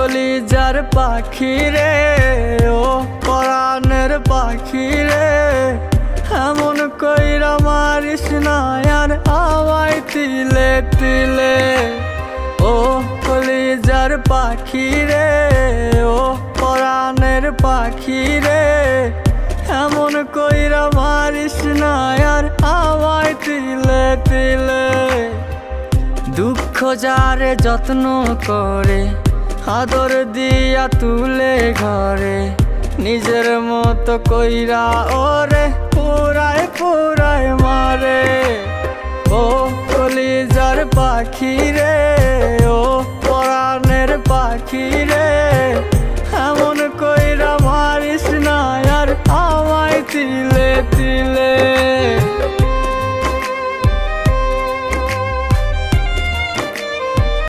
কলিজার পাখি রে, ও পরাণের পাখি রে, এমন কইরা মারিস না আর আমায় তিলে তিলে। ও কলিজার পাখি রে, ও পরাণের পাখি রে, এমন কইরা মারিস না আর আমায় তিলে তিলে। দুঃখ যারে যত্ন করে, আদর দিয়া তুলে ঘরে, নিজের মতো কইরা ওরে পুরায় পুরায় মারে। ও কলিজার পাখি রে,